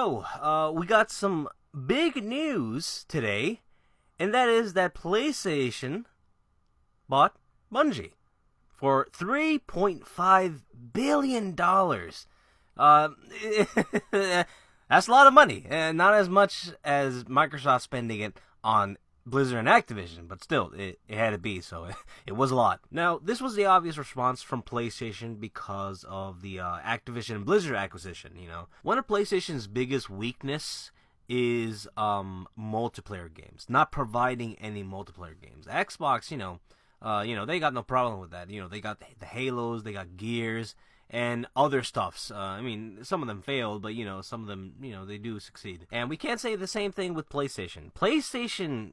So, we got some big news today, and that is that PlayStation bought Bungie for $3.5 billion. That's a lot of money, and not as much as Microsoft spending it on Blizzard and Activision, but still, it had to be, so it was a lot. Now, this was the obvious response from PlayStation because of the Activision and Blizzard acquisition, One of PlayStation's biggest weakness is multiplayer games, not providing any multiplayer games. Xbox, they got no problem with that. They got the Halos, they got Gears, and other stuffs. Some of them failed, but, some of them, they do succeed. And we can't say the same thing with PlayStation. PlayStation,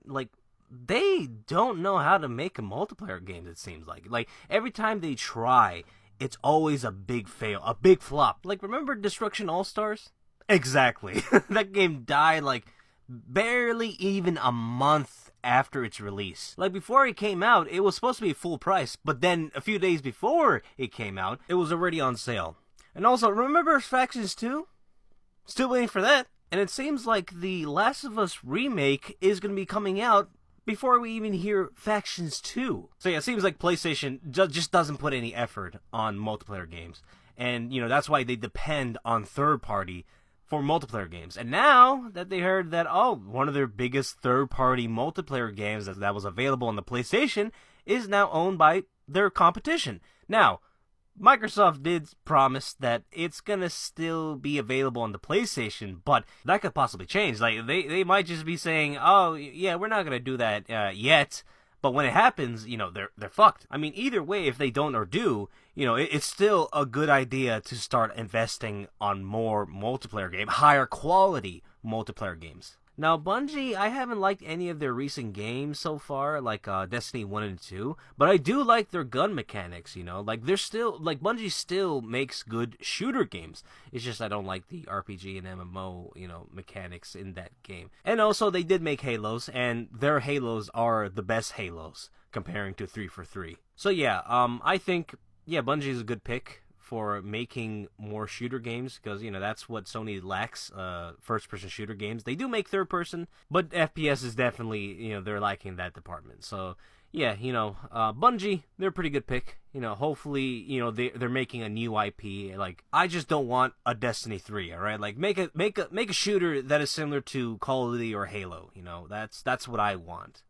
they don't know how to make a multiplayer game, it seems like. Every time they try, it's always a big fail, a big flop. Remember Destruction All-Stars? Exactly. That game died, barely even a month after its release. Before it came out, it was supposed to be full price, but then a few days before it came out, it was already on sale. And also, remember Factions 2? Still waiting for that. And it seems like the Last of Us remake is going to be coming out before we even hear Factions 2. So yeah, it seems like PlayStation just doesn't put any effort on multiplayer games. And, that's why they depend on third-party for multiplayer games. And now that they heard that, one of their biggest third-party multiplayer games that was available on the PlayStation is now owned by their competition. Now, Microsoft did promise that it's gonna still be available on the PlayStation, but that could possibly change. They might just be saying, oh, yeah, we're not gonna do that yet. But when it happens, they're fucked. Either way, if they don't or do, it's still a good idea to start investing on more multiplayer games, higher quality multiplayer games. Now, Bungie, I haven't liked any of their recent games so far, Destiny 1 and 2, but I do like their gun mechanics, they're still, Bungie still makes good shooter games. It's just I don't like the RPG and MMO, mechanics in that game. And also, they did make Halos, and their Halos are the best Halos, comparing to 343. So yeah, I think, Bungie is a good pick for making more shooter games, because, that's what Sony lacks, first-person shooter games. They do make third-person, but FPS is definitely, they're lacking that department. So, yeah, Bungie, they're a pretty good pick. Hopefully, they're making a new IP. I just don't want a Destiny 3, all right? Make a shooter that is similar to Call of Duty or Halo, that's what I want.